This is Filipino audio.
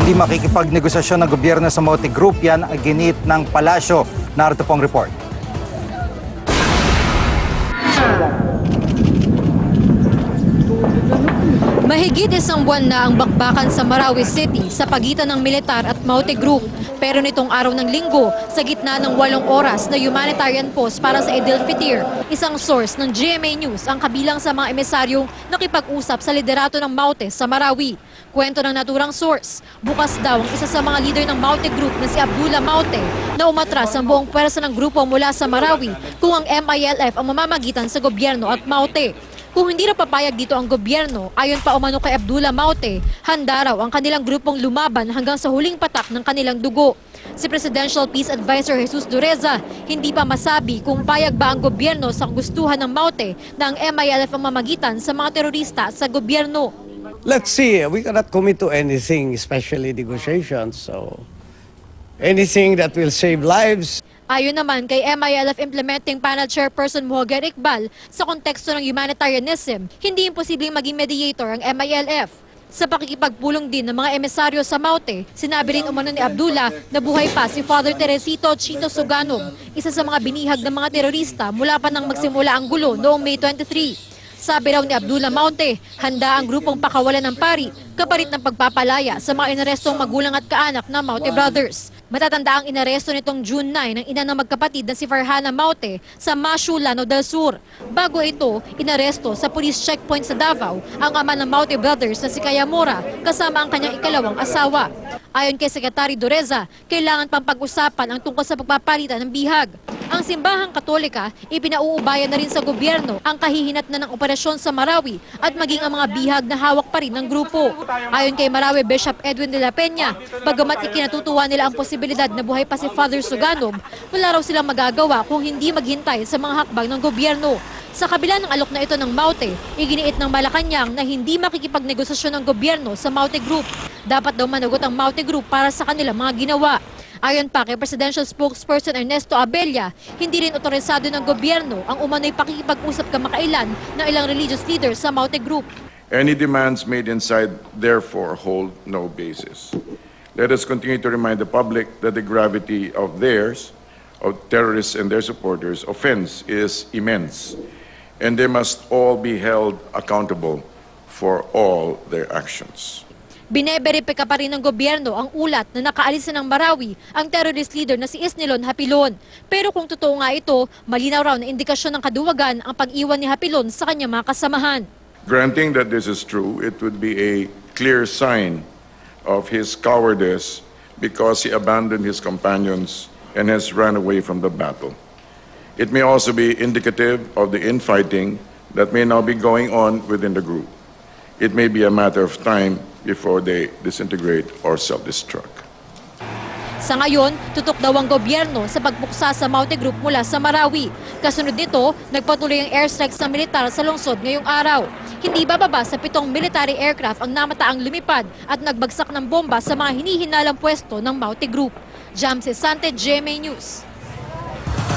hindi makikipagnegosasyon ng gobyerno sa Maute Group. Yan ang ginit ng palasyo. Narito pong report. Mahigit isang buwan na ang bakbakan sa Marawi City sa pagitan ng militar at Maute Group. Pero nitong araw ng linggo, sa gitna ng 8 oras na humanitarian pause para sa Eid al-Fitr, isang source ng GMA News ang kabilang sa mga emisaryong nakipag-usap sa liderato ng Maute sa Marawi. Kwento ng naturang source, bukas daw ang isa sa mga leader ng Maute Group na si Abdullah Maute na umatras ang buong pwersa ng grupo mula sa Marawi kung ang MILF ang mamamagitan sa gobyerno at Maute. Kung hindi na papayag dito ang gobyerno, ayon pa umano kay Abdullah Maute, handa raw ang kanilang grupong lumaban hanggang sa huling patak ng kanilang dugo. Si Presidential Peace Advisor Jesus Dureza, hindi pa masabi kung payag ba ang gobyerno sa gustuhan ng Maute na ang MILF ang mamagitan sa mga terorista sa gobyerno. Let's see, we cannot commit to anything, especially negotiations. So, anything that will save lives. Ayon naman kay MILF Implementing Panel Chairperson Mohagar Iqbal, sa konteksto ng humanitarianism, hindi imposibleng maging mediator ang MILF. Sa pakikipagpulong din ng mga emisaryo sa Maute, sinabi rin umano ni Abdullah na buhay pa si Father Teresito Chito Suganog, isa sa mga binihag ng mga terorista mula pa nang magsimula ang gulo noong May 23. Sabi raw ni Abdullah Maute, handa ang grupong pakawalan ng pari, kapalit ng pagpapalaya sa mga inarestong magulang at kaanak ng Maute Brothers. Matatanda ang inaresto nitong June 9 ng ina ng magkapatid na si Farhana Maute sa Mashu, Lanao del Sur. Bago ito, inaresto sa police checkpoint sa Davao ang ama ng Maute Brothers na si Kaya Mora kasama ang kanyang ikalawang asawa. Ayon kay Secretary Dureza, kailangan pang pag-usapan ang tungkol sa pagpapalitan ng bihag. Ang simbahang Katolika, ipinauubayan na rin sa gobyerno ang kahihinat na ng operasyon sa Marawi at maging ang mga bihag na hawak pa rin ng grupo. Ayon kay Marawi Bishop Edwin de la Peña, bagamat ikinatutuwa nila ang posibilidad na buhay pa si Father Suganog, wala raw silang magagawa kung hindi maghintay sa mga hakbang ng gobyerno. Sa kabila ng alok na ito ng Maute, iginiit ng Malacanang na hindi makikipagnegosasyon ng gobyerno sa Maute Group. Dapat daw managot ang Maute Group para sa kanilang mga ginawa. Ayon pa kay Presidential Spokesperson Ernesto Abella, hindi rin otorisado ng gobyerno ang umano'y pakikipag-usap kamakailan ng ilang religious leaders sa Maute Group. Any demands made inside, therefore, hold no basis. Let us continue to remind the public that the gravity of terrorists and their supporters' offense is immense, and they must all be held accountable for all their actions. Bineberipika pa rin ng gobyerno ang ulat na nakaalis na ng Marawi ang terrorist leader na si Isnilon Hapilon. Pero kung totoo nga ito, malinaw raw na indikasyon ng kaduwagan ang pag-iwan ni Hapilon sa kanyang mga kasamahan. Granting that this is true, it would be a clear sign of his cowardice because he abandoned his companions and has run away from the battle. It may also be indicative of the infighting that may now be going on within the group. It may be a matter of time before they disintegrate or self-destruct. Sa ngayon, tutok daw ang gobyerno sa pagbuksa sa Maute Group mula sa Marawi. Kasunod nito, nagpatuloy ang airstrikes ng militar sa lungsod ngayong araw. Hindi bababa sa 7 military aircraft ang namataang lumipad at nagbagsak ng bomba sa mga hinihinalang pwesto ng Maute Group. Jam Cesante, GMA News.